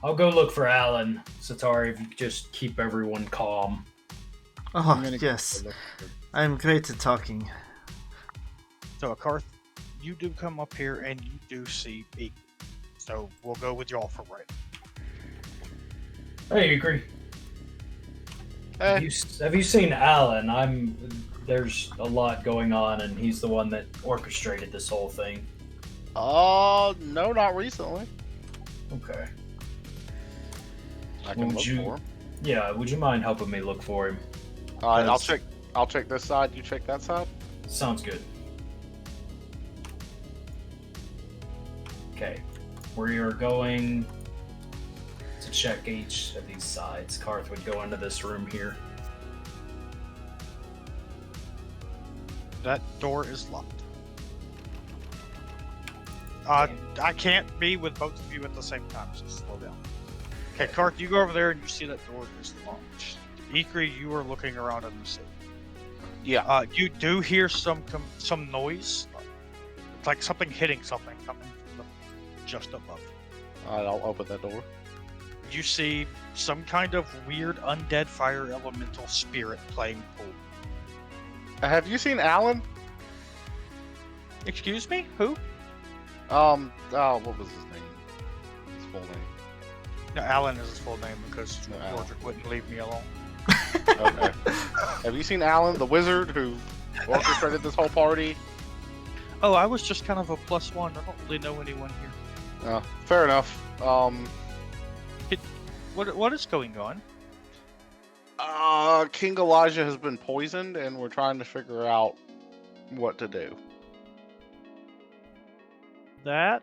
I'll go look for Alan. Setari, if you could just keep everyone calm. Oh, yes. I'm great at talking. So, Karth, you do come up here and you do see Ikrie. So, we'll go with y'all for right. Hey, Ikrie. Have you seen Alan? There's a lot going on, and he's the one that orchestrated this whole thing. No, not recently. Okay. I can look for him. Yeah, would you mind helping me look for him? Alright, I'll check this side, you check that side? Sounds good. Okay. We are going to check each of these sides. Karth would go into this room here. That door is locked. I can't be with both of you at the same time, so slow down. Okay, Karth, you go over there and you see that door is locked. Ikrie, you are looking around in the city. Yeah. You do hear some noise, like something hitting something coming from just above. Alright, I'll open that door. You see some kind of weird undead fire elemental spirit playing pool. Have you seen Alan? Excuse me? Who? What was his name? His full name. No, Alan is his full name because Alan. Rordrik wouldn't leave me alone. Okay. Have you seen Alan, the wizard who orchestrated this whole party? Oh, I was just kind of a +1. I don't really know anyone here. Fair enough. What is going on? King Elijah has been poisoned, and we're trying to figure out what to do. That?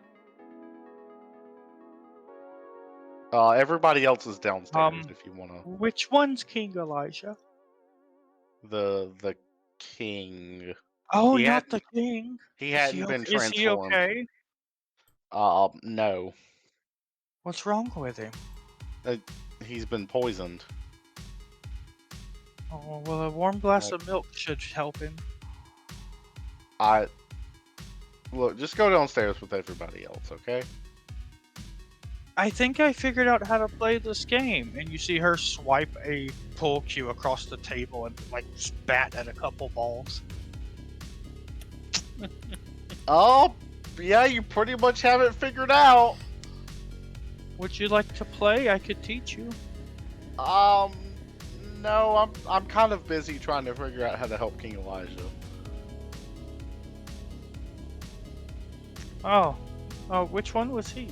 Everybody else is downstairs if you wanna. Which one's King Elijah? The king. Oh, He not the king. He hadn't been transformed. Is he okay? No. What's wrong with him? He's been poisoned. Oh, well, a warm glass of milk should help him. Look, just go downstairs with everybody else, okay? I think I figured out how to play this game. And you see her swipe a pull cue across the table and like spat at a couple balls. Oh, yeah, you pretty much have it figured out. Would you like to play? I could teach you. No, I'm kind of busy trying to figure out how to help King Elijah. Oh, which one was he?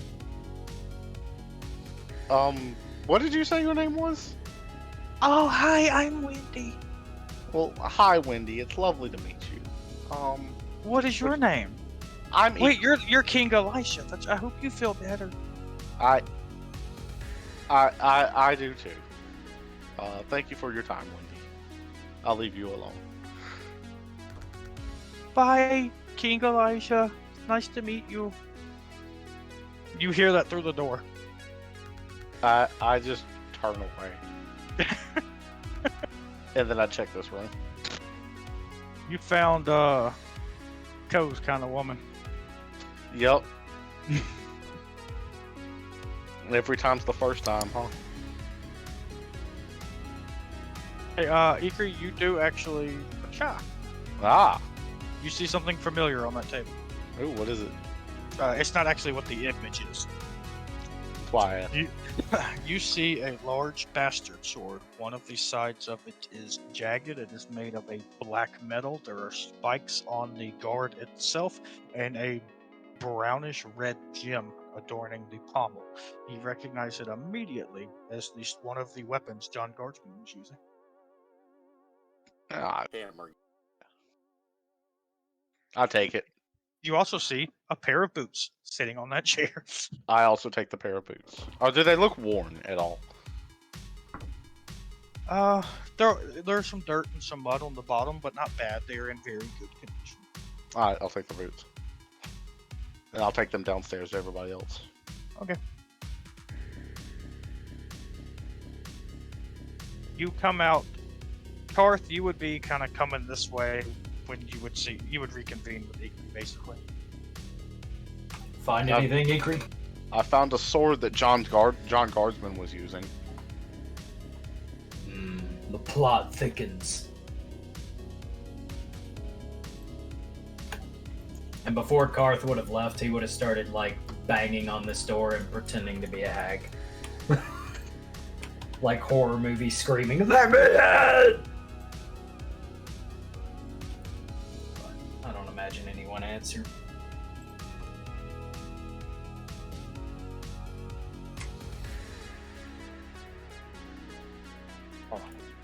What did you say your name was? Oh, hi, I'm Wendy. Well, hi, Wendy. It's lovely to meet you. What is your name? Wait, you're King Elisha. I hope you feel better. I do too. Thank you for your time, Wendy. I'll leave you alone. Bye, King Elisha. Nice to meet you. You hear that through the door. I just turn away. And then I check this room. You found Ko's kind of woman. Yep. Every time's the first time, huh? Hey, Ikrie, you do actually. Ah. You see something familiar on that table. Ooh, what is it? It's not actually what the image is. That's why I asked. You see a large bastard sword. One of the sides of it is jagged. It is made of a black metal. There are spikes on the guard itself and a brownish red gem adorning the pommel. You recognize it immediately as one of the weapons John Guardsman was using. Ah, hammer. I'll take it. You also see a pair of boots sitting on that chair. I also take the pair of boots. Oh, do they look worn at all? There's some dirt and some mud on the bottom, but not bad. They are in very good condition. Alright, I'll take the boots. And I'll take them downstairs to everybody else. Okay. You come out. Karth, you would be kind of coming this way when you would reconvene with Ikrie, basically. Find anything, Ikrie? I found a sword that John Guardsman was using. The plot thickens. And before Karth would have left, he would have started, like, banging on this door and pretending to be a hag. Like horror movie screaming, "Let me in!" But I don't imagine anyone answered.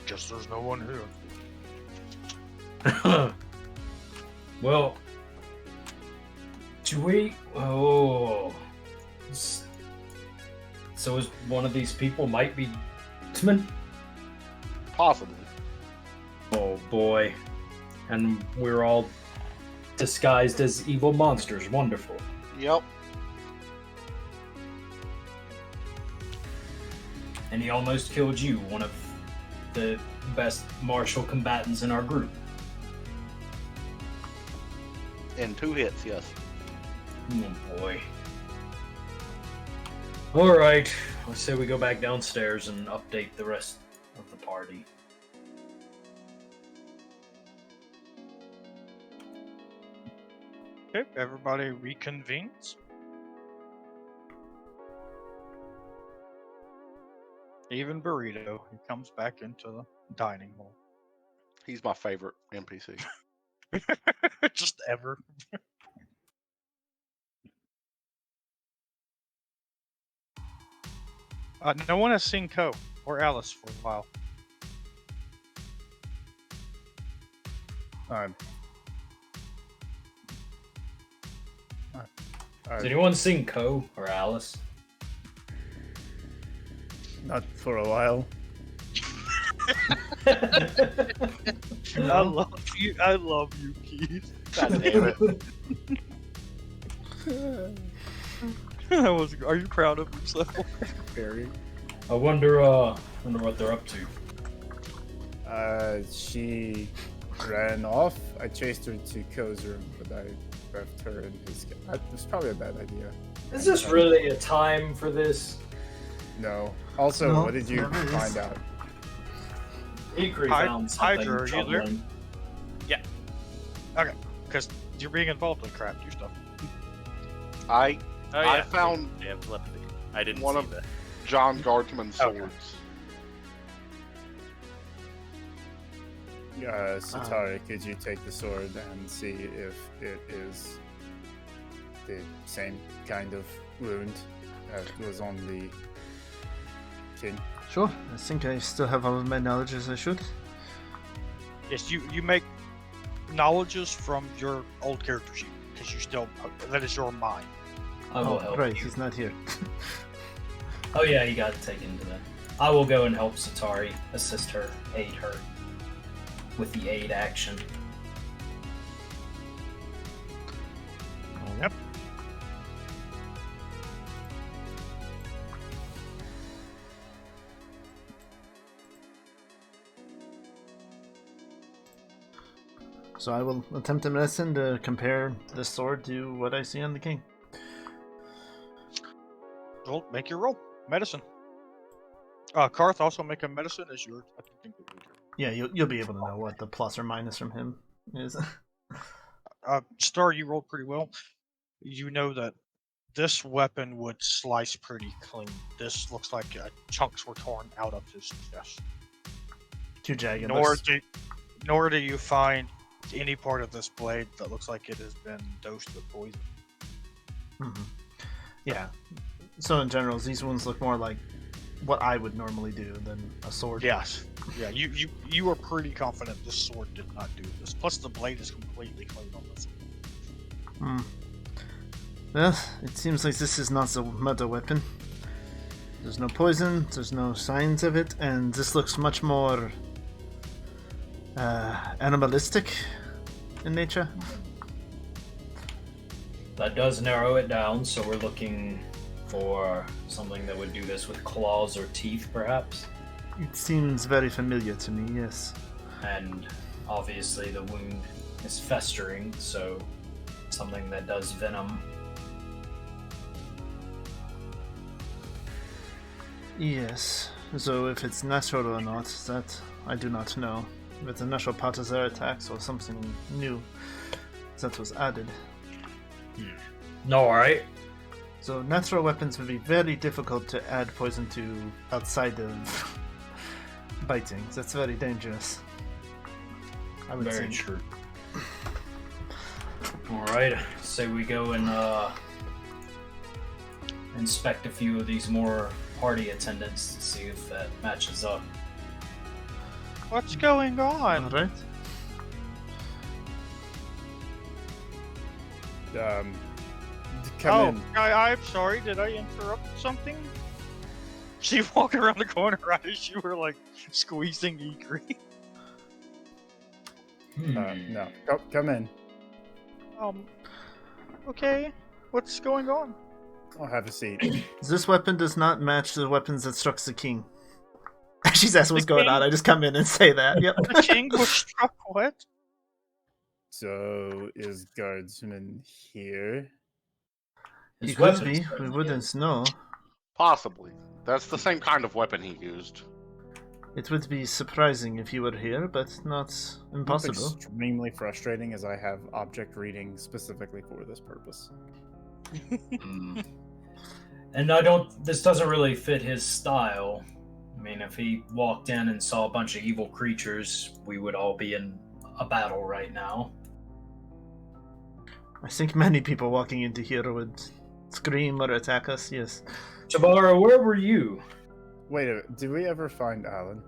Guess there's no one here. Well, do we? Oh, so is one of these people might be Swordsman? Possibly. Oh boy, and we're all disguised as evil monsters. Wonderful. Yep. And he almost killed you, one of the best martial combatants in our group. In 2 hits, yes. Oh boy. Alright, I say we go back downstairs and update the rest of the party. Okay, everybody reconvenes. Even Burrito, he comes back into the dining hall. He's my favorite NPC. Just ever. No one has seen Ko or Alice for a while. Has anyone seen Ko or Alice? Not for a while. I love you. I love you, Keith. God damn it. That was. Are you proud of yourself? Very. I wonder what they're up to. She ran off. I chased her to Ko's room, but I left her in his. It was probably a bad idea. Is this really a time for this? No. Also, No, what did you never is. find out? Ikrie found something Hydra, are you there? troubling. Because you're being involved in crap, do stuff. I Oh yeah. found Damn telepathy. I didn't one see of that. John Guardsman's Okay. swords. Setari, could you take the sword and see if it is the same kind of wound that was on the king? Sure, I think I still have all of my knowledge as I should. Yes, you make knowledges from your old character sheet because you still that is your mind. I will help right, you. he's not here. Oh yeah, he got taken to that. I will go and help Setari, assist her, aid her with the aid action. Yep. So I will attempt a medicine to compare this sword to what I see on the king. Roll, make your roll. Medicine. Karth, also make a medicine as your. I think that we do. Yeah, you'll be able to know what the plus or minus from him is. Star, you rolled pretty well. You know that this weapon would slice pretty clean. This looks like chunks were torn out of his chest. Too jagged. Nor do you find any part of this blade that looks like it has been dosed with poison. Mm-hmm. Yeah. So in general, these ones look more like what I would normally do than a sword. Yes. Yeah, you are pretty confident this sword did not do this. Plus the blade is completely clean on this one. Hmm. Well, it seems like this is not a meta weapon. There's no poison, there's no signs of it, and this looks much more animalistic in nature. That does narrow it down, so we're looking for something that would do this with claws or teeth, perhaps. It seems very familiar to me, yes. And obviously the wound is festering, so something that does venom. Yes. So if it's natural or not, that I do not know. If it's a natural part of their attacks or something new that was added. No, alright. So natural weapons would be very difficult to add poison to outside of biting. That's very dangerous. I would Very think. true. Alright, say we go and inspect a few of these more party attendants to see if that matches up. What's going on? Alright. Come in. I'm sorry. Did I interrupt something? She walked around the corner right as you were like squeezing Ikrie. No, come in. Okay. What's going on? I'll have a seat. This weapon does not match the weapons that struck the king. She's asking what's going on. I just come in and say that. Yep. The king was struck what? So, is guardsman here? He His could weapons be. present, We wouldn't yes. know. Possibly. That's the same kind of weapon he used. It would be surprising if you were here, but not impossible. It's extremely frustrating as I have object reading specifically for this purpose. And this doesn't really fit his style. I mean, if he walked in and saw a bunch of evil creatures, we would all be in a battle right now. I think many people walking into here would scream or attack us, yes. Tabara, where were you? Wait a minute, did we ever find Alan?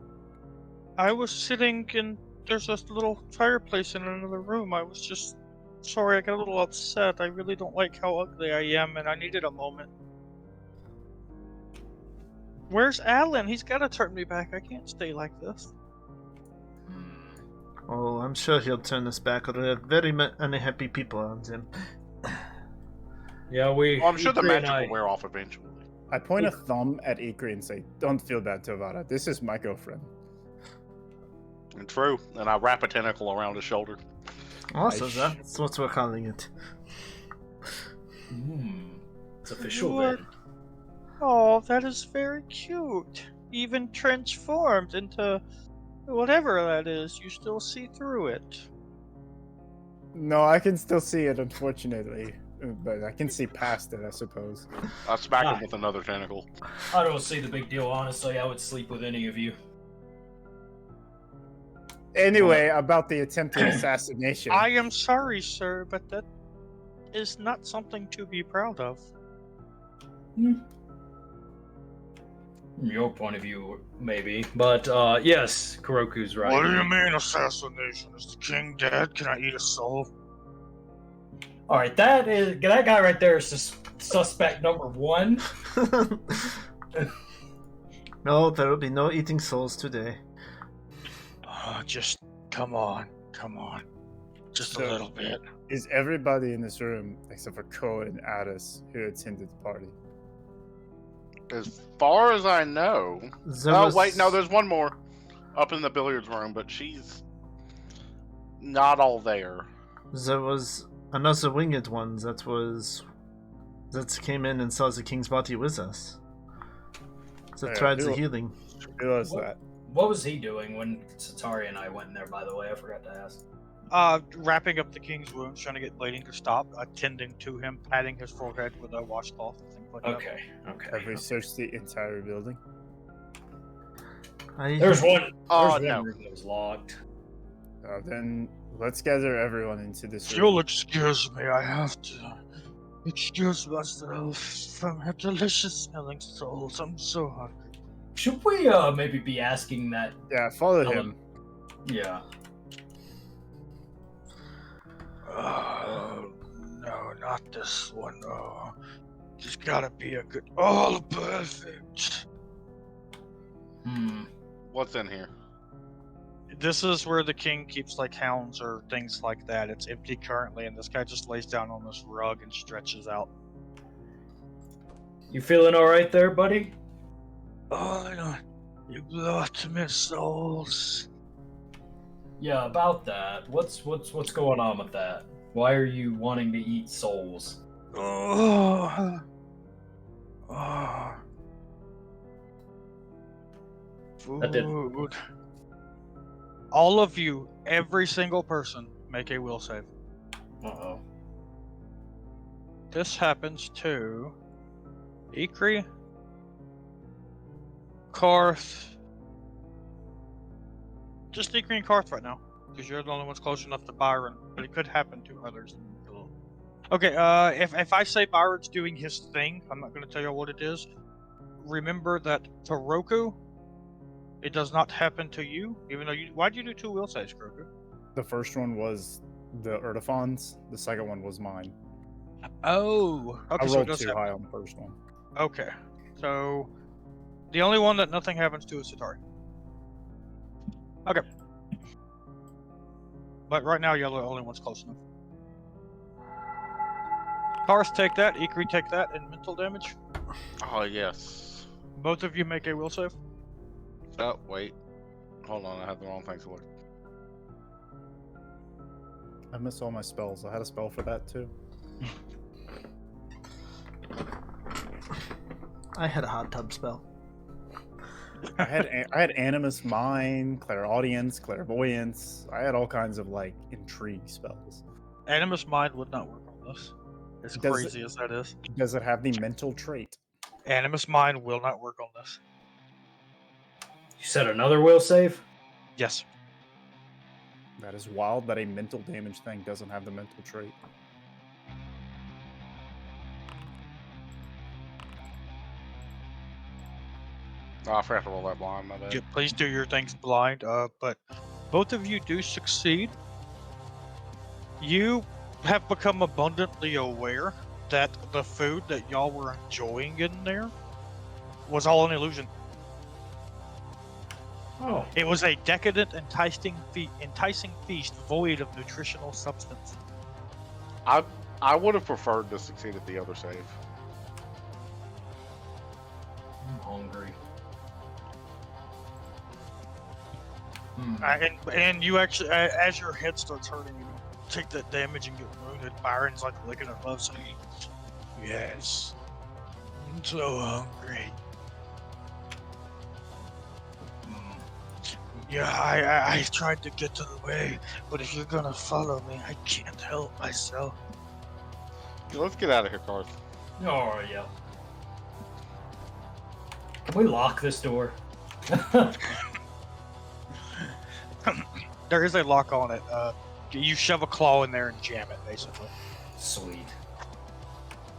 I was sitting in. There's a little fireplace in another room. I was just. Sorry, I got a little upset. I really don't like how ugly I am, and I needed a moment. Where's Alan? He's gotta turn me back. I can't stay like this. Oh, I'm sure he'll turn us back, or there are very unhappy people around him. Yeah, Well, I'm sure the Ikrie magic and I- will wear off eventually. I point a thumb at Ikrie and say, "Don't feel bad, Tovara. This is my girlfriend." And true. And I wrap a tentacle around his shoulder. Also, that's what we're calling it. It's official What? then. Oh, that is very cute. Even transformed into whatever that is, you still see through it. No, I can still see it, unfortunately. But I can see past it, I suppose. I smack him with another tentacle. I don't see the big deal, honestly. I would sleep with any of you. Anyway, about the attempted assassination. I am sorry, sir, but that is not something to be proud of. From your point of view, maybe. But, yes, Kuroku's right. What do you mean assassination? Is the king dead? Can I eat a soul? Alright, that guy right there is suspect number one. No, there will be no eating souls today. Just come on. Just So- a little bit. Is everybody in this room, except for Ko and Addis, who attended the party? As far as I know. Wait, no, there's one more up in the billiards room, but she's not all there. There was another winged one that came in and saw the king's body with us. That Yeah, tried the who- healing. Who was What? that? What was he doing when Setari and I went in there, by the way? I forgot to ask. Wrapping up the king's wounds, trying to get bleeding to stop, attending to him, patting his forehead with a washcloth and things like that. Okay. Have we searched the entire building? There's one Oh, room no. that was locked. Then let's gather everyone into this If you'll room. excuse me, I have to excuse myself from her delicious smelling souls. I'm so hungry. Should we maybe be asking that? Yeah, follow Alan. him. Yeah. No, not this one. No. There's gotta be a good. Oh, perfect. What's in here? This is where the king keeps like hounds or things like that. It's empty currently, and this guy just lays down on this rug and stretches out. You feeling all right there, buddy? Oh, you brought me souls. Yeah, about that. What's going on with that? Why are you wanting to eat souls? That did. Food. All of you, every single person, make a will save. Uh-oh. This happens to Ikrie, Karth. Just Ikrie and Karth right now, because you're the only ones close enough to Byron, but it could happen to others. Okay, if I say Byron's doing his thing, I'm not going to tell you what it is. Remember that Kuroku, it does not happen to you, even though you. Why'd you do 2 will saves, Kuroku? The first one was the Urdafon's. The second one was mine. Oh, okay. I So it rolled does too happen. high on the first one. Okay, so the only one that nothing happens to is Setari. Okay, but right now you're the only ones close enough. Karth, take that. Ikrie, take that, and mental damage. Oh, yes. Both of you make a will save. Oh, wait. Hold on, I have the wrong thing to look. I missed all my spells. I had a spell for that too. I had a hot tub spell. I had Animus Mind, Clairaudience, Clairvoyance. I had all kinds of like intrigue spells. Animus Mind would not work on this. As Does crazy as that is. Does it have the mental trait? Animus Mind will not work on this. You said another will save? Yes. That is wild that a mental damage thing doesn't have the mental trait. Oh, I forgot to roll that blind, my bad. Yeah, please do your things blind, but both of you do succeed. You have become abundantly aware that the food that y'all were enjoying in there was all an illusion. Oh. It was a decadent, enticing feast void of nutritional substance. I would have preferred to succeed at the other save. I'm hungry. And you actually, as your head starts hurting, you take that damage and get wounded. Byron's like licking her gloves, saying, "Yes, I'm so hungry." Yeah, I tried to get to the way, but if you're gonna follow me, I can't help myself. Let's get out of here, Karth. Oh, yeah. Can we lock this door? There is a lock on it. You shove a claw in there and jam it, basically. Sweet.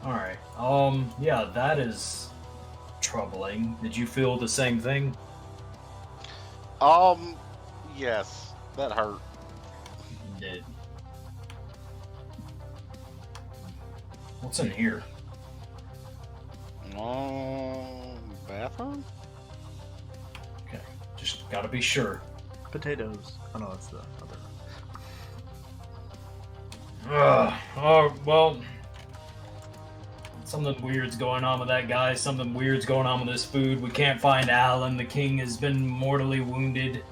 Alright. Yeah, that is troubling. Did you feel the same thing? Yes. That hurt. You did. What's in here? Bathroom? Okay. Just gotta be sure. Potatoes. Oh no, that's the other. Oh, well. Something weird's going on with that guy. Something weird's going on with this food. We can't find Alan. The king has been mortally wounded.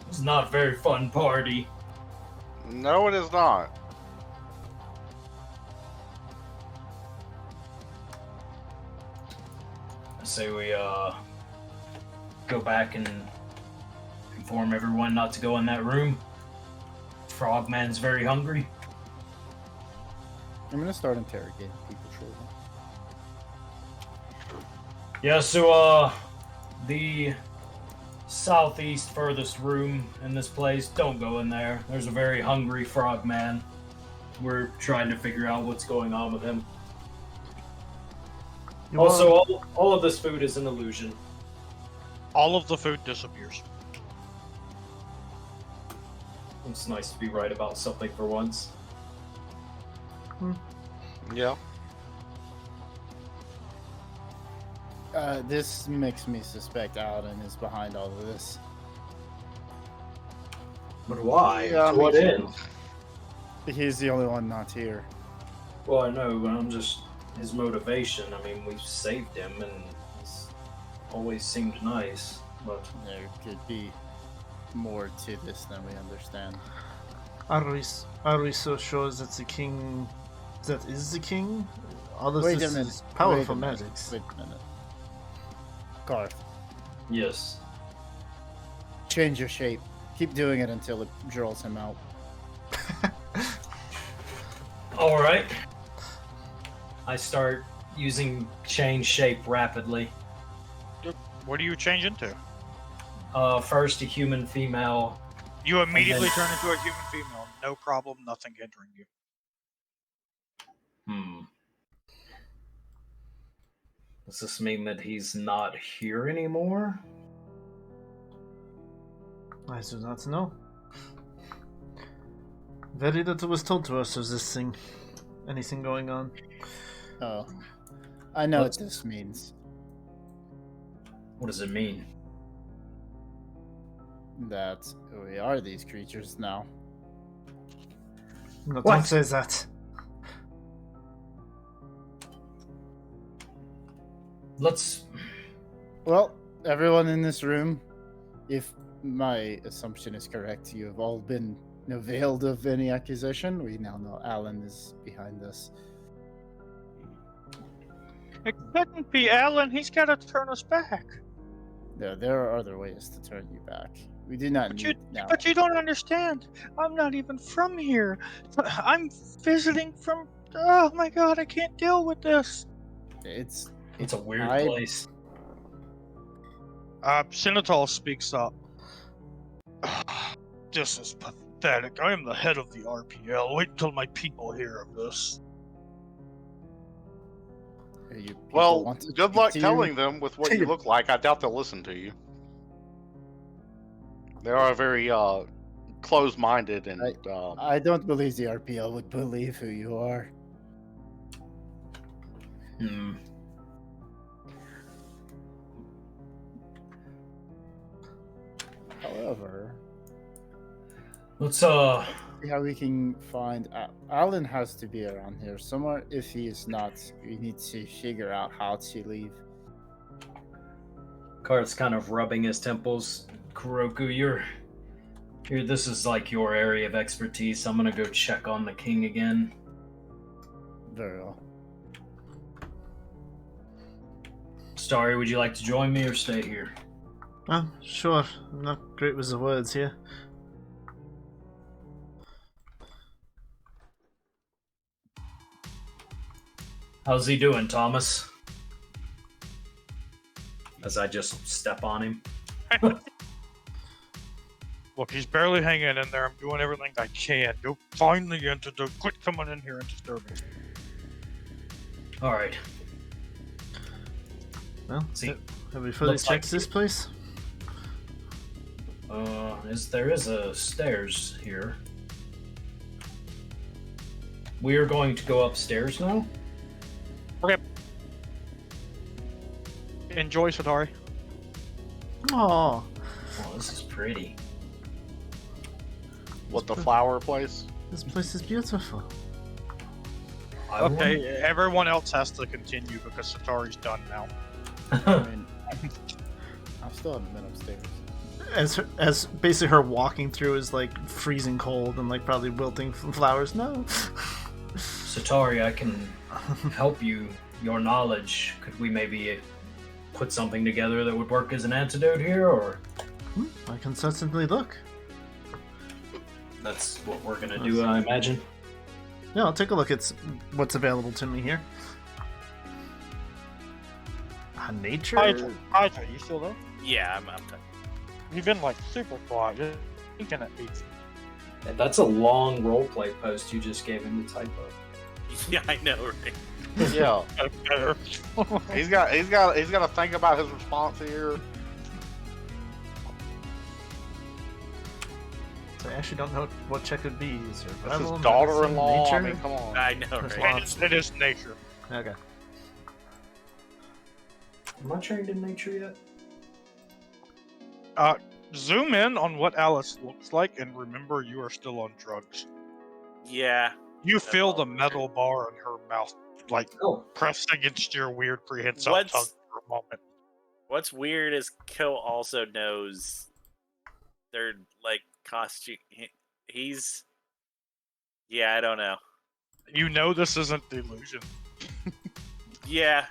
It's not a very fun party. No, it is not. I say we, go back and inform everyone not to go in that room. Frogman's very hungry. I'm gonna start interrogating people shortly. Yeah, so, the southeast furthest room in this place, don't go in there. There's a very hungry frogman. We're trying to figure out what's going on with him. Also, all of this food is an illusion. All of the food disappears. It's nice to be right about something for once. Yeah. This makes me suspect Alan is behind all of this. But why? Yeah, To what me too. end? He's the only one not here. Well, I know, but I'm just his motivation. I mean, we saved him, and he's always seemed nice. But There could be more to this than we understand. Are we so sure that the king, that is the king? All of Wait this a minute. is powerful Wait a minute. magics. Wait a minute. Karth, yes, change your shape. Keep doing it until it draws him out. All right. I start using change shape rapidly. What do you change into? First a human female. You immediately then- turn into a human female. No problem, nothing hindering you. Does this mean that he's not here anymore? I do not know. Very little was told to us of this thing. Anything going on? Oh, I know what this means. What does it mean? That we are these creatures now. No, What? don't say that. Let's... Well, everyone in this room, if my assumption is correct, you have all been veiled of any accusation. We now know Alan is behind this. It couldn't be Alan. He's got to turn us back. There are other ways to turn you back. We do not need now. But you don't understand. I'm not even from here. I'm visiting from... Oh my god, I can't deal with this. It's It's a weird I- place. Sinital speaks up. This is pathetic. I am the head of the RPL. Wait until my people hear of this. you people Well, want to good speak luck to telling them with what you look like. I doubt they'll listen to you. They are very closed-minded and I don't believe the RPL would believe who you are. However, Let's see how we can find Alan has to be around here somewhere. If he is not, we need to figure out how to leave. Karth's kind of rubbing his temples. Kuroku, you're this is like your area of expertise. I'm gonna go check on the king again. Very well. Starry, would you like to join me or stay here? Oh, sure. I'm not great with the words here. How's he doing, Thomas? As I just step on him. Look, he's barely hanging in there. I'm doing everything I can. You'll find the antidote. Quit coming in here and disturbing. Alright. Well, See, have we fully looks checked like this place? There is a stairs here. We are going to go upstairs now? Okay. Enjoy, Setari. Oh, Oh, this is pretty. what the flower place. this place is beautiful. I Okay, everyone else has to continue because Setari's done now. I mean, I still haven't been upstairs. As basically her walking through is like freezing cold and like probably wilting from flowers. No. Setari, I can help you. Your knowledge. Could we maybe put something together that would work as an antidote here, or? I can certainly look. That's what we're gonna do, I imagine. Yeah, I'll take a look at what's available to me here. Nature? Hydra, you still there? Yeah, I'm done. You've been like super quiet. You're thinking at least. And that's a long roleplay post you just gave him to type up. Yeah, I know, right? Yeah, Better. he's got to think about his response here. So I actually don't know what check would be. This Survival, is daughter-in-law. medicine, I nature? mean, come on. I know, That's right? It is nature. Okay. Am I trained in nature yet? Zoom in on what Alice looks like, and remember you are still on drugs. Yeah. You That's feel all the weird. metal bar in her mouth, like Oh, pressed against your weird prehensile What's- tongue for a moment. What's weird is Kill also knows they're like costume. He's. Yeah, I don't know. You know this isn't delusion. Yeah,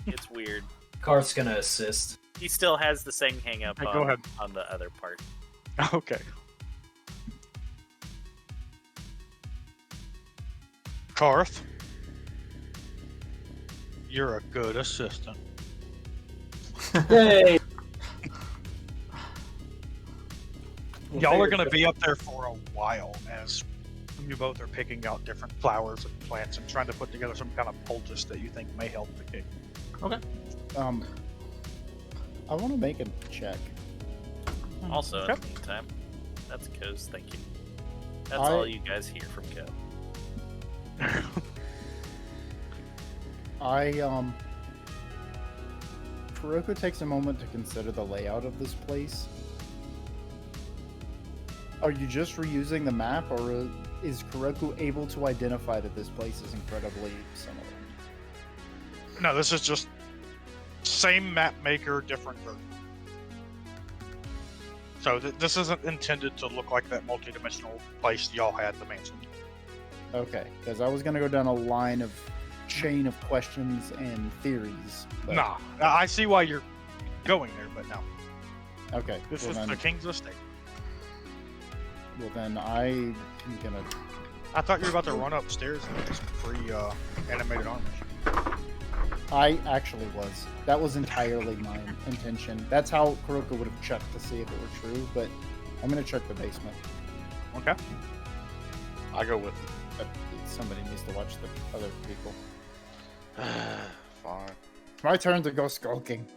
it's weird. Karth's gonna assist. He still has the same hang up Hey, go ahead. on the other part. Okay. Karth, you're a good assistant. Yay! Y'all are going to be up there for a while as you both are picking out different flowers and plants and trying to put together some kind of poultice that you think may help the king. Okay. I want to make a check. Also, Okay. in the meantime, that's Ko's. Thank you. That's all you guys hear from Ko. Kuroku takes a moment to consider the layout of this place. Are you just reusing the map, or is Kuroku able to identify that this place is incredibly similar? No, this is just same map maker, different version. So this isn't intended to look like that multi-dimensional place y'all had, the mansion. Okay, because I was going to go down a line of chain of questions and theories. But... Nah, I see why you're going there, but no. Okay. This well is then, the king's estate. Well then, I'm gonna... I thought you were about to run upstairs and just free animated armor. I actually was. That was entirely my intention. That's how Kuroku would have checked to see if it were true, but I'm gonna check the basement. Okay. I go with him. But somebody needs to watch the other people. Fine. It's my turn to go skulking.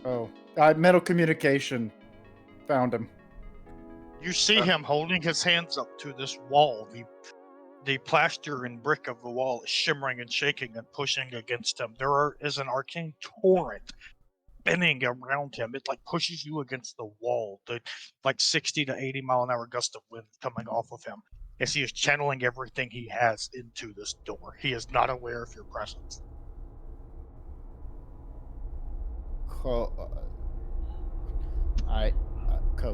Oh, metal communication. Found him. You see him holding his hands up to this wall. The plaster and brick of the wall is shimmering and shaking and pushing against him. There is an arcane torrent spinning around him. It like pushes you against the wall. The like 60 to 80 mile an hour gust of wind coming off of him as he is channeling everything he has into this door. He is not aware of your presence. Ko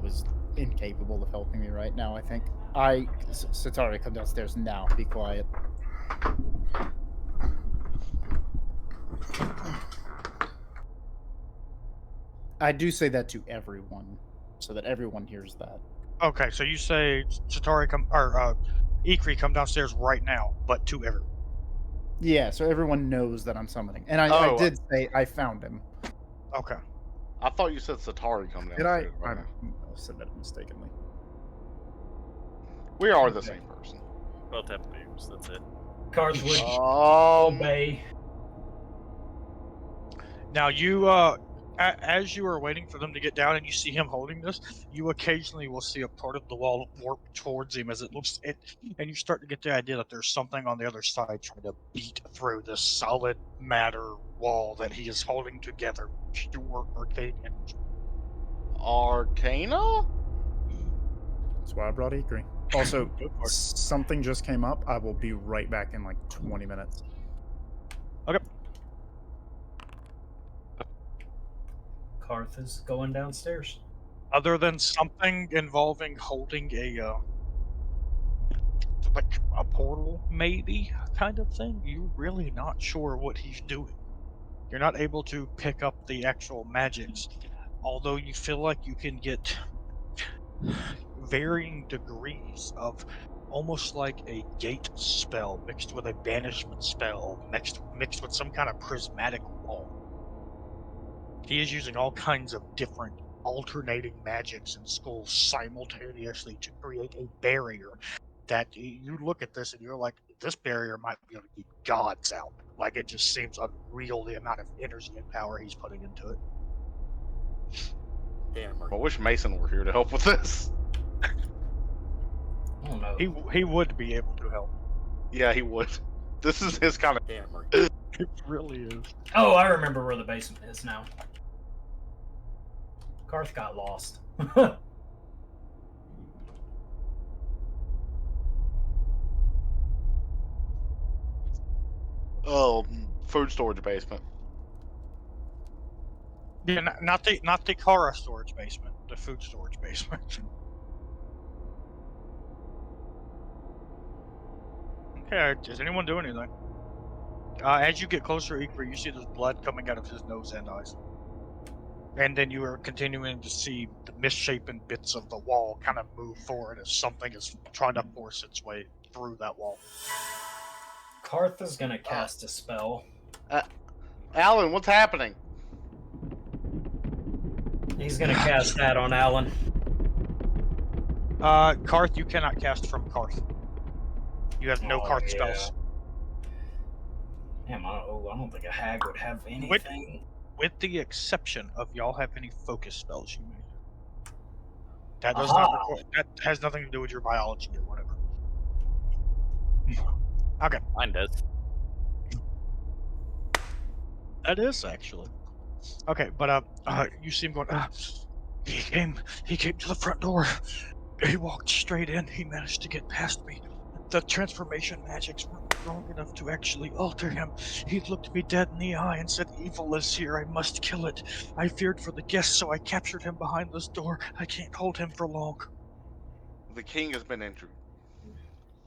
is incapable of helping me right now, I think. Setari, come downstairs now. Be quiet. I do say that to everyone, so that everyone hears that. Okay, so you say Setari Ikrie come downstairs right now, but to everyone. Yeah, so everyone knows that I'm summoning. And I did say I found him. Okay. I thought you said Setari come down. Did I? I said that mistakenly. We are the same person. Both have boobs, that's it. Karth would Oh, obey. Now you, as you are waiting for them to get down and you see him holding this, you occasionally will see a part of the wall warp towards him as it looks, and you start to get the idea that there's something on the other side trying to beat through this solid matter wall that he is holding together. Pure arcane energy. Arcana? That's why I brought Ikrie. Also, something just came up. I will be right back in like 20 minutes. Okay. Karth is going downstairs. Other than something involving holding like a portal, maybe, kind of thing, you're really not sure what he's doing. You're not able to pick up the actual magics, although you feel like you can get varying degrees of almost like a gate spell mixed with a banishment spell mixed with some kind of prismatic wall. He is using all kinds of different alternating magics and schools simultaneously to create a barrier that you look at this and you're like, this barrier might be able to keep gods out. Like, it just seems unreal the amount of energy and power he's putting into it. Damn, I wish Mason were here to help with this. I don't know. He would be able to help. Yeah, he would. This is his kind of. damn. It really is. Oh, I remember where the basement is now. Karth got lost. Oh, food storage basement. Yeah, not the Kara storage basement, the food storage basement. Okay, is anyone doing anything? As you get closer, Ikrie, you see there's blood coming out of his nose and eyes. And then you are continuing to see the misshapen bits of the wall kind of move forward as something is trying to force its way through that wall. Karth is gonna cast a spell. Alan, what's happening? He's gonna cast that on Alan. Karth, you cannot cast from Karth. You have no Karth spells. Damn, I don't think a hag would have anything. With the exception of y'all have any focus spells you may. That does Aha. not require, that has nothing to do with your biology or whatever. Okay. Mine does. That is actually. Okay, but you see him going, he came to the front door. He walked straight in. He managed to get past me. The transformation magics weren't strong enough to actually alter him. He looked me dead in the eye and said, "Evil is here, I must kill it." I feared for the guests, so I captured him behind this door. I can't hold him for long. The king has been injured.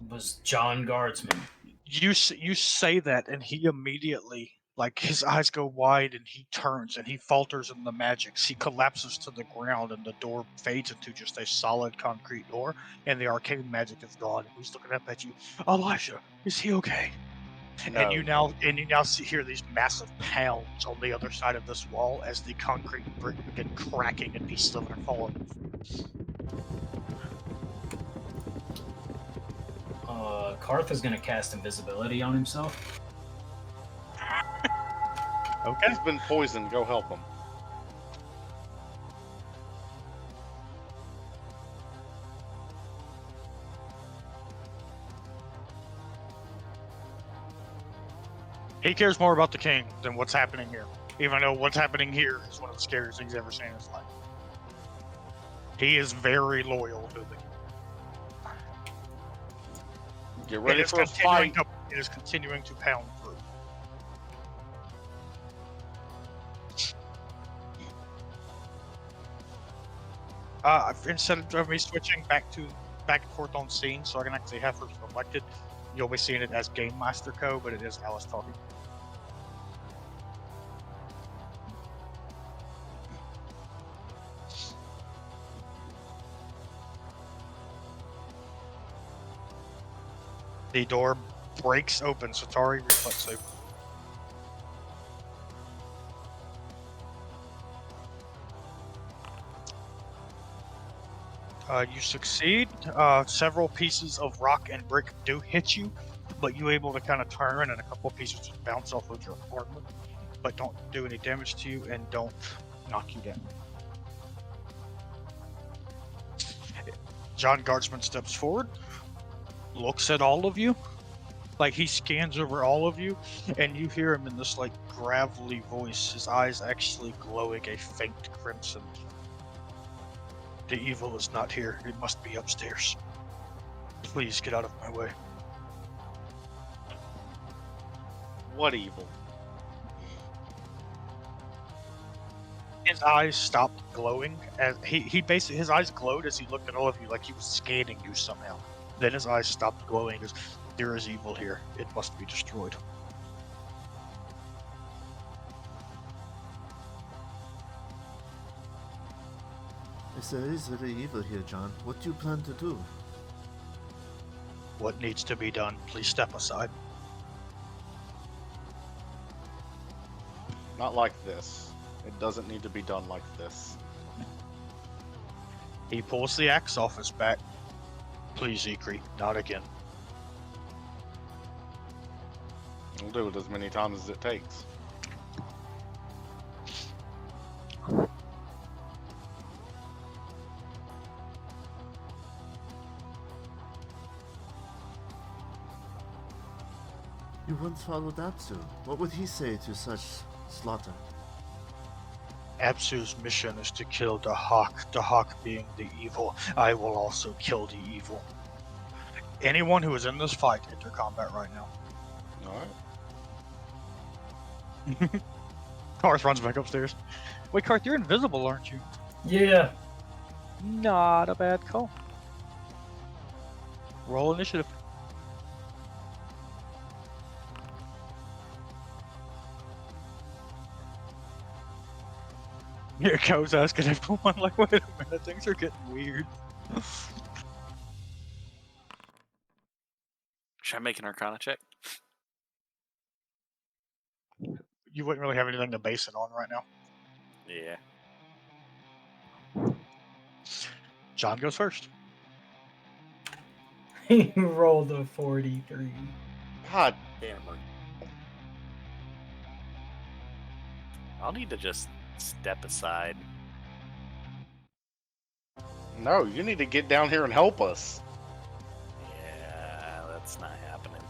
It was John Guardsman. You say that, and he immediately, like, his eyes go wide, and he turns, and he falters in the magics. He collapses to the ground, and the door fades into just a solid concrete door, and the arcane magic is gone. He's looking up at you. Elijah, is he okay? No. And you now hear these massive pounds on the other side of this wall as the concrete brick begin cracking and pieces of it are falling. Karth is gonna cast invisibility on himself. Okay. He's been poisoned. Go help him. He cares more about the king than what's happening here. Even though what's happening here is one of the scariest things he's ever seen in his life. He is very loyal to the king. Get ready for a fight. It is continuing to pound through. Instead of me switching back and forth on scene, so I can actually have her selected, you'll be seeing it as Game Master Co, but it is Alice talking. The door breaks open. Setari, reflex save. You succeed. Several pieces of rock and brick do hit you, but you're able to kind of turn, and a couple pieces just bounce off of your armor, but don't do any damage to you and don't knock you down. John Guardsman steps forward, looks at all of you, like he scans over all of you, and you hear him in this like gravelly voice, his eyes actually glowing a faint crimson. The evil is not here. It must be upstairs. Please get out of my way. What evil? His eyes stopped glowing as he basically, his eyes glowed as he looked at all of you like he was scanning you somehow. Then his eyes stopped glowing as there is evil here. It must be destroyed. If there is really evil here, John, what do you plan to do? What needs to be done? Please step aside. Not like this. It doesn't need to be done like this. He pulls the axe off his back. Please, Ikrie, not again. We'll do it as many times as it takes. You once followed Apsu. What would he say to such slaughter? Apsu's mission is to kill the Hawk being the evil. I will also kill the evil. Anyone who is in this fight, enter combat right now. Alright. Karth runs back upstairs. Wait, Karth, you're invisible, aren't you? Yeah. Not a bad call. Roll initiative. Here goes asking everyone, like, wait a minute, things are getting weird. Should I make an Arcana check? You wouldn't really have anything to base it on right now. Yeah. John goes first. He rolled a 43. God, Damn. I'll need to just step aside. no, you need to get down here and help us. Yeah, that's not happening.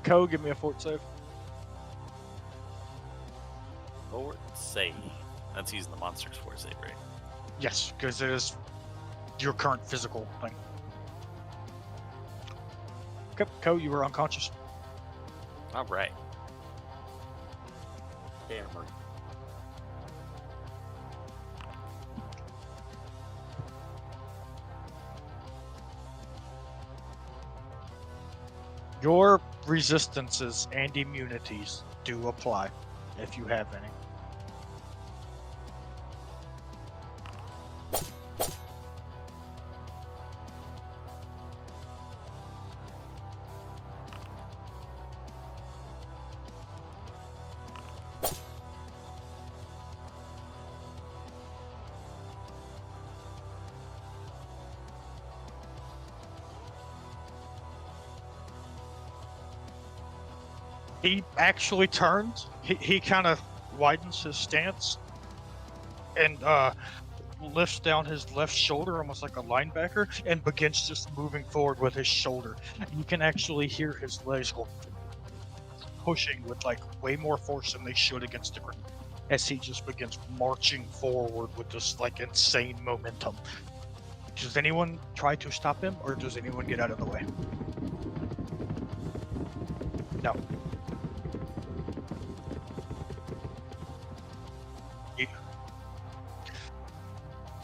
Ko, give me a fort save. Fort save. That's using the monster's fort save, right? Yes, because it is your current physical thing. Okay, Ko, you were unconscious. All right. Damn. Your resistances and immunities do apply, if you have any. He actually turns. He kind of widens his stance and lifts down his left shoulder almost like a linebacker and begins just moving forward with his shoulder. You can actually hear his legs go pushing with like way more force than they should against the ground as he just begins marching forward with this like insane momentum. Does anyone try to stop him, or does anyone get out of the way? No.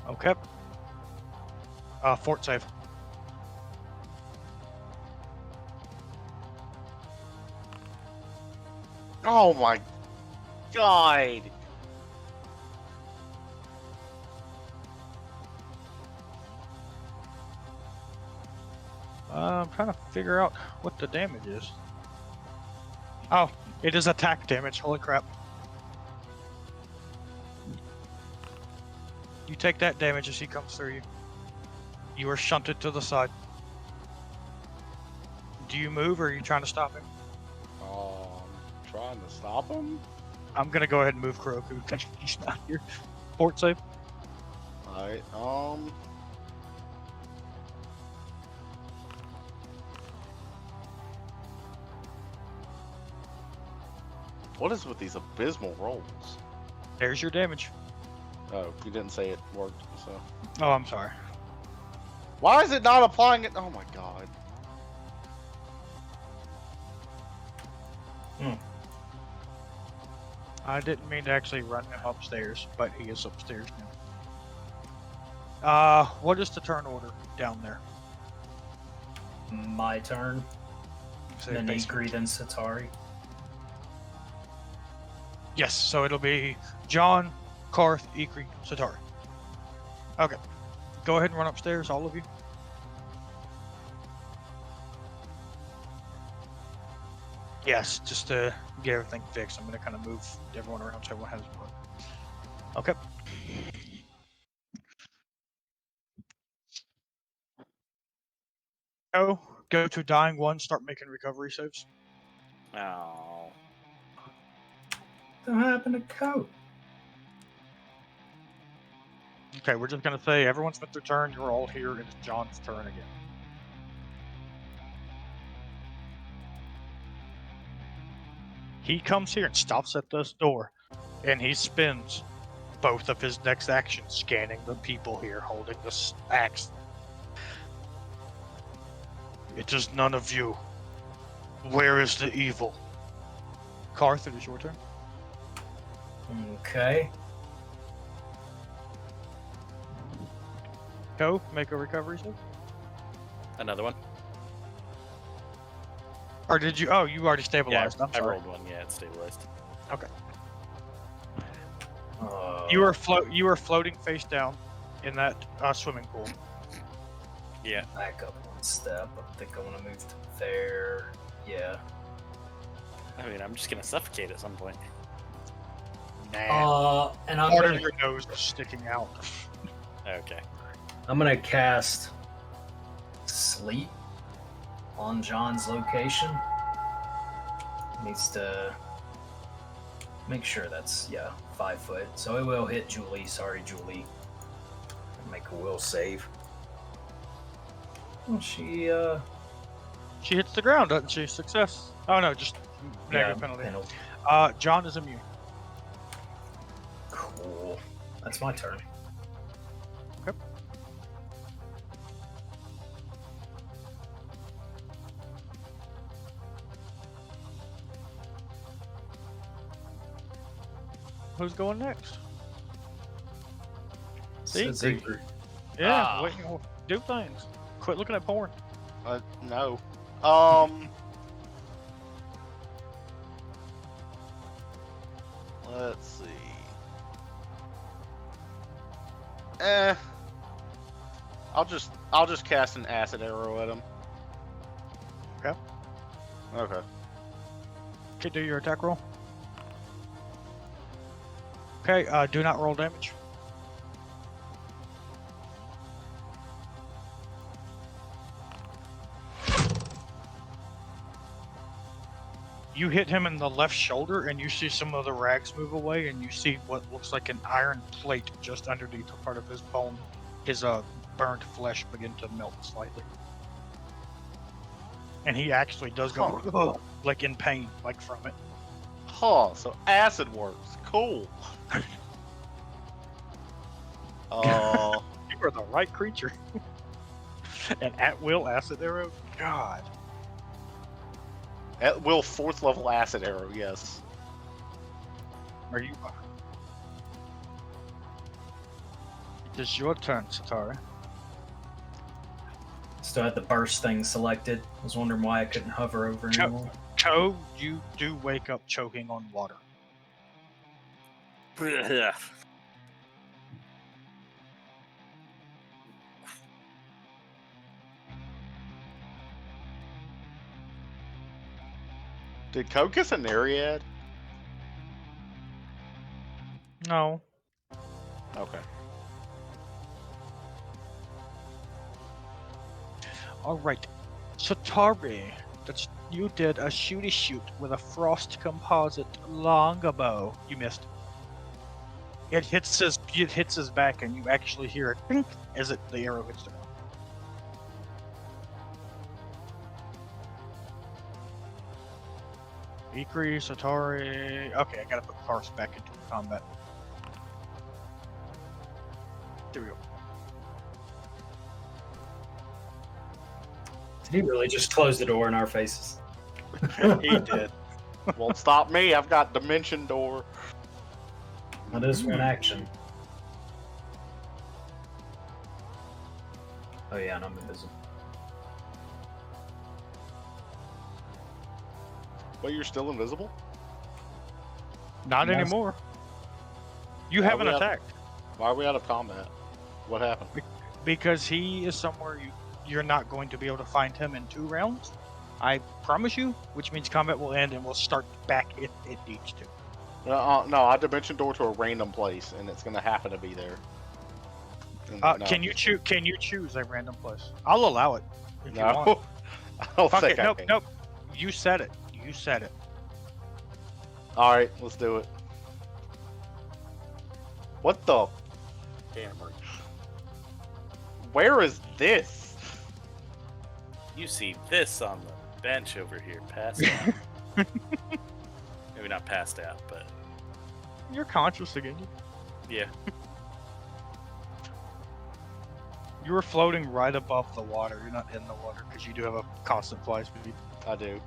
Okay. Fort save. Oh my god! I'm trying to figure out what the damage is. Oh, it is attack damage. Holy crap. You take that damage as he comes through you. You are shunted to the side. Do you move, or are you trying to stop him? I'm trying to stop him. I'm gonna go ahead and move Kuroku because he's not here. Fort save. Alright, what is with these abysmal rolls? There's your damage. Oh, you didn't say it worked, so. Oh, I'm sorry. Why is it not applying it? Oh my god. I didn't mean to actually run him upstairs, but he is upstairs now. What is the turn order down there? My turn. Say Then basic. Ikrie, then Setari. Yes, so it'll be John, Karth, Ikrie, Setari. Okay. Go ahead and run upstairs, all of you. Yes, just to get everything fixed. I'm going to kind of move everyone around so everyone has one. Okay. Go to dying one, start making recovery saves. Oh. What happened to Coat? Okay, we're just going to say everyone's spent their turn, you're all here, and it's John's turn again. He comes here and stops at this door, and he spends both of his next actions scanning the people here holding this axe. It is none of you. Where is the evil? Karth, it is your turn. Okay. Go, make a recovery save. Another one. Or did you? Oh, you already Yeah, stabilized. I'm I sorry. rolled one. Yeah, it's stabilized. Okay. Uh, You were floating face down in that swimming pool. Yeah. Back up one step. I think I want to move to there. Yeah. I mean, I'm just gonna suffocate at some point. Nah. And I'm Part gonna, of your nose is sticking out. Okay. I'm gonna cast sleep on John's location. Needs to make sure that's 5 foot. So it will hit Julie. Sorry, Julie. Make a will save. Well, she She hits the ground, doesn't she? Success. Oh no, just negative penalty. John is immune. Cool. That's my turn. Okay. Who's going next? Ikrie. Yeah, wait, do things. Quit looking at porn. No. Let's see. I'll just cast an acid arrow at him. Okay. Okay. Okay, do your attack roll. Okay, do not roll damage. You hit him in the left shoulder, and you see some of the rags move away, and you see what looks like an iron plate just underneath a part of his bone. His burnt flesh begin to melt slightly. And he actually does go, "Ugh," like in pain, like from it. Huh, so acid works. Cool. You are the right creature. An at-will acid arrow? God. At will 4th level acid arrow, yes. Are you... It is your turn, Setari. Still had the burst thing selected. I was wondering why I couldn't hover over anymore. Cho, you do wake up choking on water. Did Kokus a Nereid? No. Okay. Alright. Setari, you did a shooty shoot with a frost composite longbow. You missed. It hits his back, and you actually hear it pink as the arrow hits the ground. Ikrie, Setari. Okay, I gotta put Karth back into combat. There we go. Did he really just close the door in our faces? He did. Won't stop me. I've got Dimension Door. That is one action. Oh yeah, and I'm invisible. But you're still invisible? Not Yes. anymore. You haven't we out- attacked. Why are we out of combat? What happened? Because he is somewhere you're not going to be able to find him in 2 rounds. I promise you, which means combat will end and we'll start back if it needs to. No, I Dimension Door to a random place, and it's going to happen to be there. And no. Can you choose? Can you choose a random place? I'll allow it if you want. No. I don't Fuck think it. I Nope. can. Nope. You said it. You said it. Alright, let's do it. What the? Hammer. Where is this? You see this on the bench over here, passed out. Maybe not passed out, but You're conscious again. yeah. You were floating right above the water. You're not in the water because you do have a constant fly speed. I do.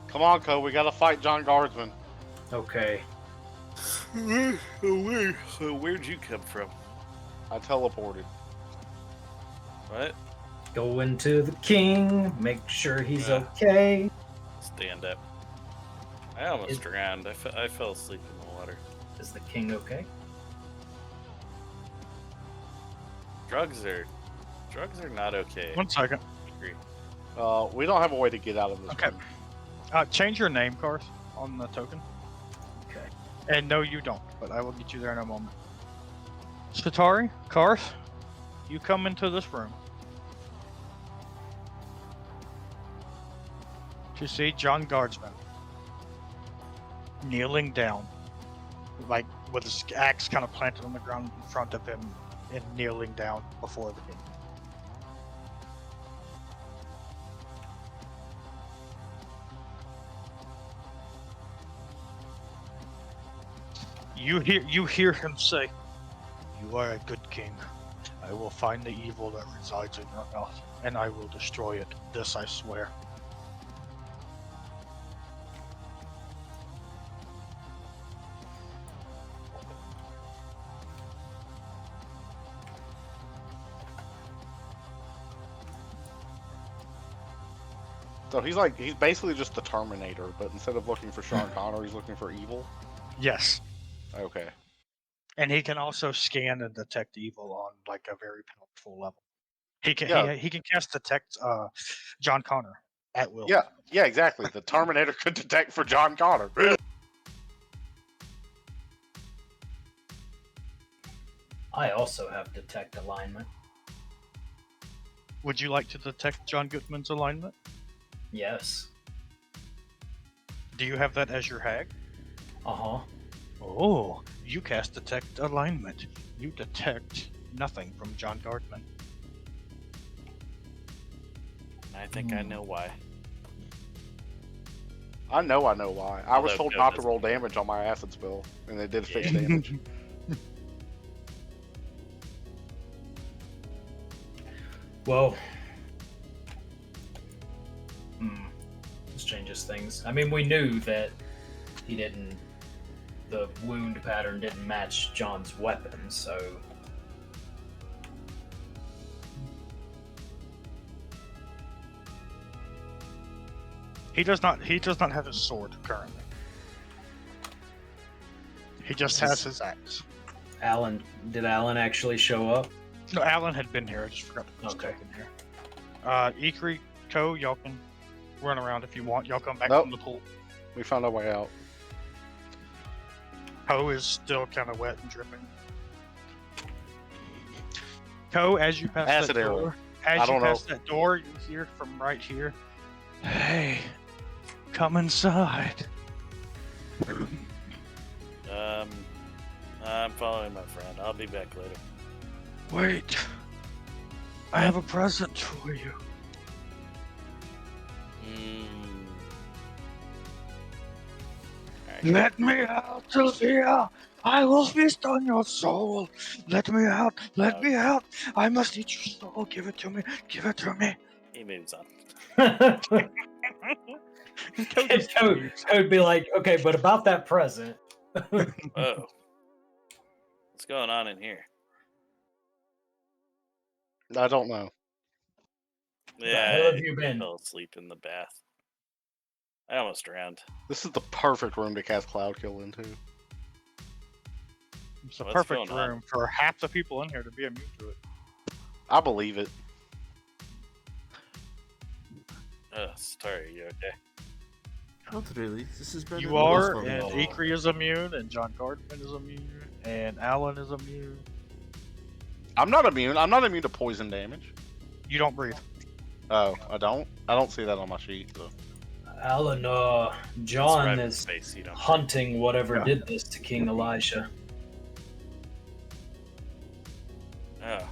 Come on, Ko, we gotta fight John Guardsman. Okay. Where'd you come from? I teleported. What? Go into the king, make sure he's Yeah. okay. Stand up. I almost drowned. I fell asleep in the water. Is the king okay? Drugs are not okay. 1 second. Agree. We don't have a way to get out of this Okay. room. Change your name, Karth, on the token. Okay. And no, you don't, but I will get you there in a moment. Setari, Karth, you come into this room to see John Guardsman kneeling down, like with his axe kind of planted on the ground in front of him and kneeling down before the king. You hear him say, "You are a good king. I will find the evil that resides in your mouth, and I will destroy it. This I swear." So he's basically just the Terminator, but instead of looking for Sean Connor, he's looking for evil. Yes. Okay. And he can also scan and detect evil on like a very powerful level. He can Yeah. he can cast detect John Connor at will. Yeah, exactly. The Terminator could detect for John Connor. I also have detect alignment. Would you like to detect John Goodman's alignment? Yes. Do you have that as your hag? Uh-huh. Oh, you cast detect alignment. You detect nothing from John Guardman. I think I know why. I know why. I was Although told Joe not to doesn't. roll damage on my acid spell, and it did fix Yeah. damage. Well, this changes things. I mean, we knew that the wound pattern didn't match John's weapon, so... He does not have his sword currently. He just has his axe. Did Alan actually show up? No, Alan had been here. I just forgot to put his Okay. token here. Ikrie, Ko, y'all can run around if you want. Y'all come back Nope. from the pool. We found our way out. Ko is still kind of wet and dripping. Ko, as you pass Acid that arrow. door, that door, you hear from right here, "Hey, come inside." I'm following my friend. I'll be back later. Wait, I have a present for you. Alright. Let me out, Sylvia. I will feast on your soul. Let me out. Let me out. I must eat your soul. Give it to me. Give it to me. He moves on. Code be like, okay, but about that present. Whoa. What's going on in here? I don't know. Yeah, hell have you been? fell asleep in the bath. I almost drowned. This is the perfect room to cast Cloud Kill into. It's a What's perfect going on? room for half the people in here to be immune to it. I believe it. Setari, you okay? Not really. This is better You than are, most of and them. Ikrie is immune, and John Guardman is immune, and Alan is immune. I'm not immune. I'm not immune to poison damage. You don't breathe. Oh, I don't? I don't see that on my sheet. So. Alan, It's John right in is space, you don't- hunting whatever Yeah. did this to King Elijah. Oh.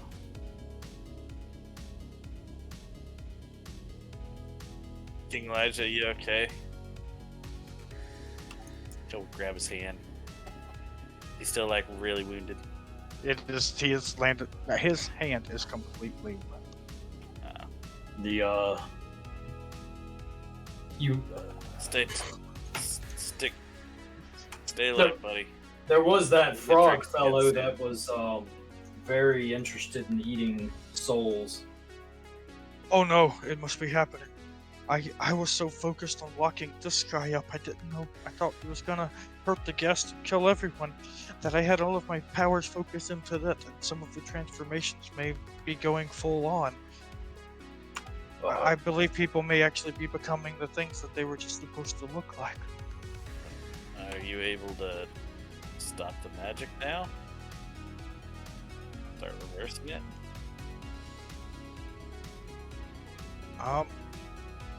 King Elijah, you okay? Go grab his hand. He's still like really wounded. It is. He is landed. His hand is completely. Stay alert, buddy. There was that The frog trick's fellow against that was very interested in eating souls. Oh no, it must be happening. I was so focused on locking this guy up, I didn't know. I thought he was gonna hurt the guest and kill everyone, that I had all of my powers focused into that, and some of the transformations may be going full on. I believe people may actually be becoming the things that they were just supposed to look like. Are you able to stop the magic now? Start reversing it?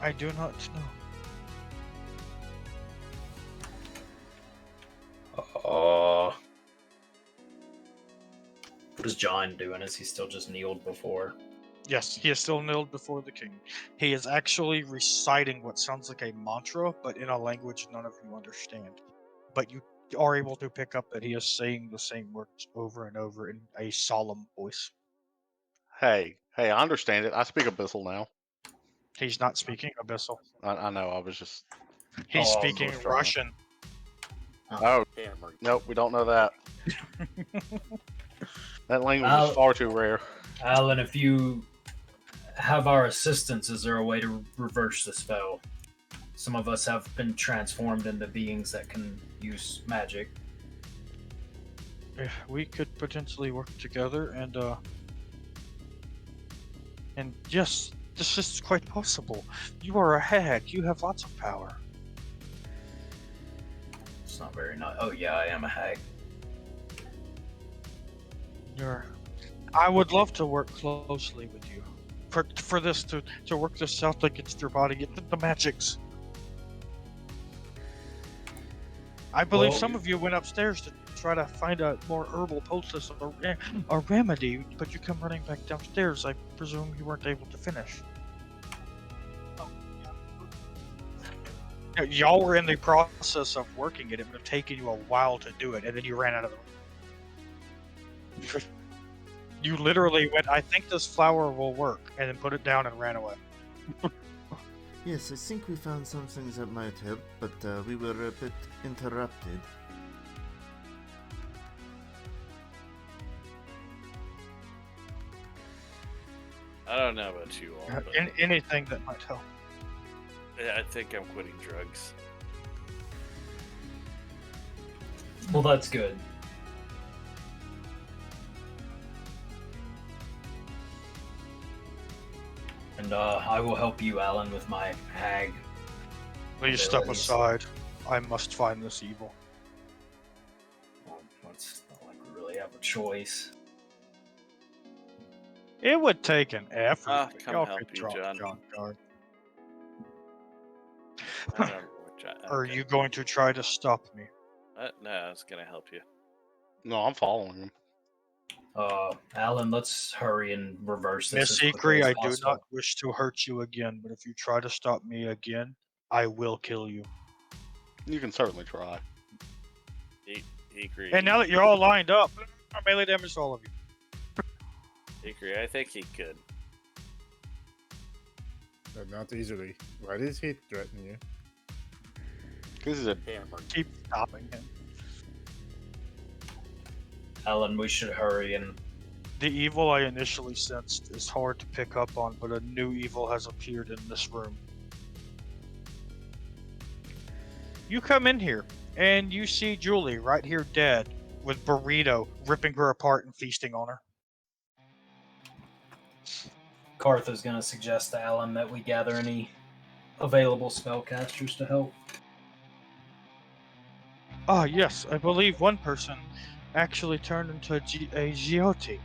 I do not know. What is John doing? Is he still just kneeled before? Yes, he is still kneeled before the king. He is actually reciting what sounds like a mantra, but in a language none of you understand. But you are able to pick up that he is saying the same words over and over in a solemn voice. Hey, I understand it. I speak Abyssal now. He's not speaking Abyssal. I know. I was just. He's Oh, speaking Ghost Russian. Oh, nope. We don't know that. That language is far too rare. Alan, if you have our assistance, is there a way to reverse the spell? Some of us have been transformed into beings that can use magic. We could potentially work together, and yes, this is quite possible. You are a hag. You have lots of power. It's not very nice. Oh yeah, I am a hag. I would love to work closely with you. For this to work this out against your body, get the magics. I believe some of you went upstairs to try to find a more herbal poultice or a remedy, but you come running back downstairs. I presume you weren't able to finish. Y'all were in the process of working it. It would have taken you a while to do it, and then you ran out of the room. You literally went, I think this flower will work, and then put it down and ran away. Yes, I think we found some things that might help, but we were a bit interrupted. I don't know about you all, but Anything that might help. I think I'm quitting drugs. Well, that's good. And I will help you, Alan, with my hag. Please step aside. I must find this evil. Well, it's not like we really have a choice. It would take an effort. Come Y'all help could you, drop John. Guard. I don't know which Are you going to try to stop me? No, I was gonna help you. No, I'm following him. Alan, let's hurry and reverse this. Miss Ikrie, I do not wish to hurt you again, but if you try to stop me again, I will kill you. You can certainly try. Ikrie. And now that you're all lined up, I melee damage all of you. Ikrie, I think he could. But not easily. Why does he threaten you? Because he's a hammer. Keep stopping him. Alan, we should hurry and... The evil I initially sensed is hard to pick up on, but a new evil has appeared in this room. You come in here, and you see Julie right here dead, with Burrito ripping her apart and feasting on her. Karth is going to suggest to Alan that we gather any available spellcasters to help. Ah, yes, I believe one person actually turned into a Giote.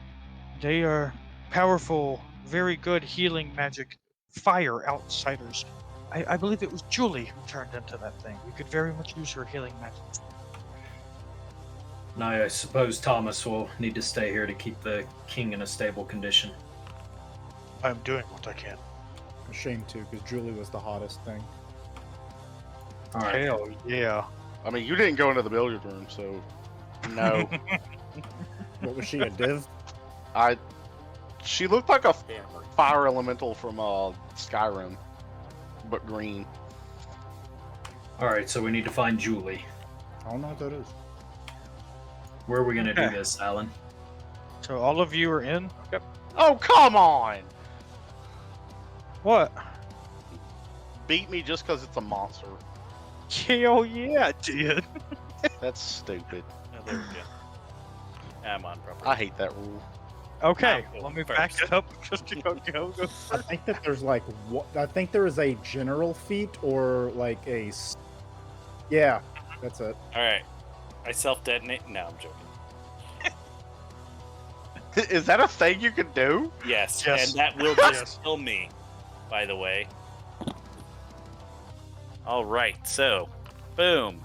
They are powerful, very good healing magic fire outsiders. I believe it was Julie who turned into that thing. We could very much use her healing magic. Now, I suppose Thomas will need to stay here to keep the king in a stable condition. I'm doing what I can. A shame too, because Julie was the hottest thing. All right. Hell yeah. I mean, you didn't go into the billiard room, so no. What was she, a div? She looked like a fire elemental from Skyrim, but green. All right, so we need to find Julie. I don't know what that is. Where are we going to do this, Alan? So all of you are in? Okay. Oh, come on! What? Beat me just because it's a monster. Hell yeah, it did. That's stupid. Oh, there we go. I'm on property. I hate that rule. Okay, I'll go let me first. back it up. Just go. I think that there's like I think there is a general feat or like a. Yeah, that's it. All right. I self-detonate. No, I'm joking. Is that a thing you can do? Yes, Yes. and that will just kill me, by the way. All right, so, boom.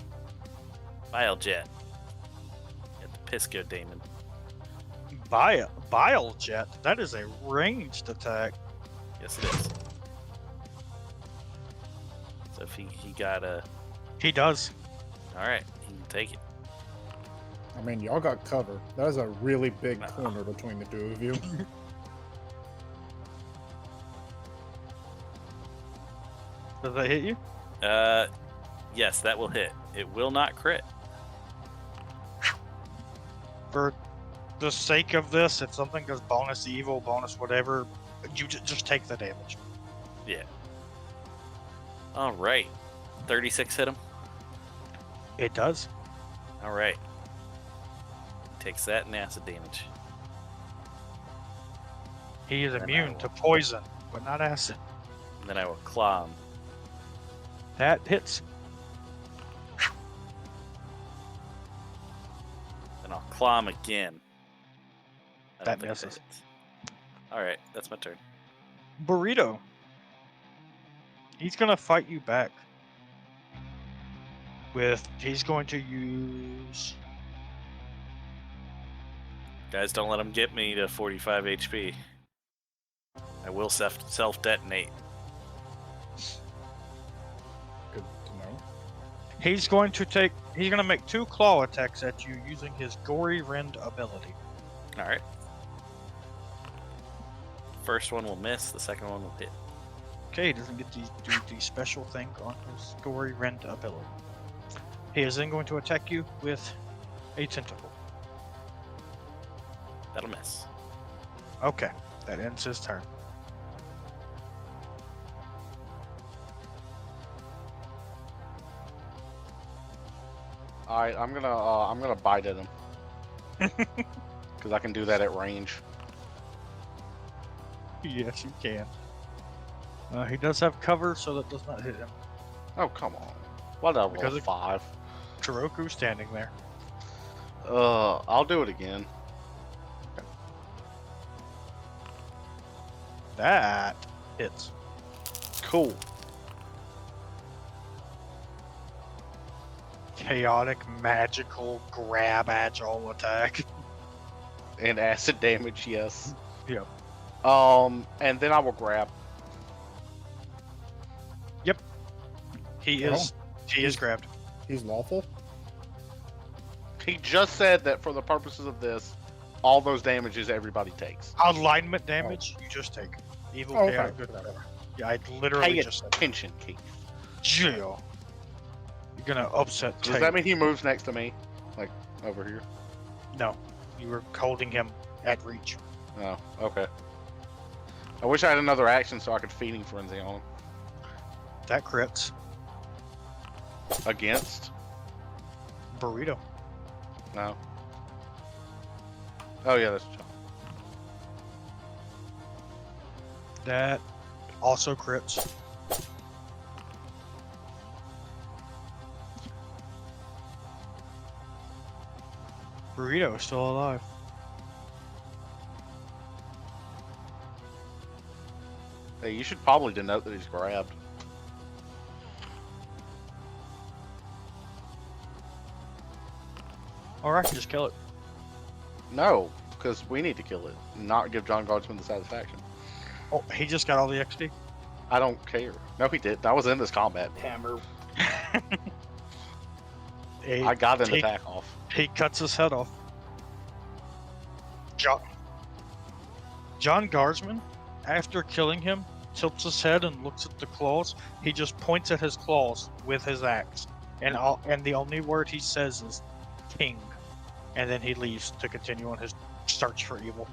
Bile jet. Get the Pisco Daemon. Bile jet. That is a ranged attack. Yes, it is. So if he got a... He does. All right, he can take it. I mean, y'all got cover. That is a really big corner between the two of you. Does that hit you? Yes, that will hit. It will not crit. For the sake of this, if something goes bonus evil, bonus whatever, you just take the damage. Yeah. All right. 36 hit him. It does. All right. Takes that and acid damage. He is Then I immune will- to poison, but not acid. And then I will claw him. That hits. Then I'll claw him again. I don't That think it misses. hits. All right, that's my turn. Burrito. He's gonna fight you back. He's going to use. Guys, don't let him get me to 45 HP. I will self-detonate. Good to know. He's going to make 2 claw attacks at you using his Gory Rend ability. All right. First one will miss. The second one will hit. Okay, he doesn't get to do the special thing on his Gory Rend ability. He is then going to attack you with a tentacle. That'll miss. Okay, that ends his turn. All right, I'm gonna bite at him because I can do that at range. Yes, you can. He does have cover, so that does not hit him. Oh come on! What a Because roll it- 5. Kuroku standing there. I'll do it again. That hits. Cool. Chaotic, magical, grab agile attack. And acid damage, yes. Yep. And then I will grab. He Oh. is grabbed. He's lawful. He just said that for the purposes of this, all those damages everybody takes. Alignment damage, you just take. Evil, Oh, okay. chaotic, good, whatever. Yeah, I literally Pay just said, attention, Keith. jail. You're gonna upset Does Tate. that mean he moves next to me? Like, over here? No, you were holding him at reach. Oh, okay. I wish I had another action so I could Feeding Frenzy on him. That crits. Against? Burrito. No. Oh, yeah, that's John. That also crits. Burrito is still alive. Hey, you should probably denote that he's grabbed. Alright, just kill it. No, because we need to kill it, not give John Guardsman the satisfaction. Oh, he just got all the XP. I don't care. No, he did. That was in this combat. Hammer. I got an he- attack off. He cuts his head off. John Guardsman, after killing him, tilts his head and looks at the claws. He just points at his claws with his axe, and the only word he says is "king," and then he leaves to continue on his search for evil.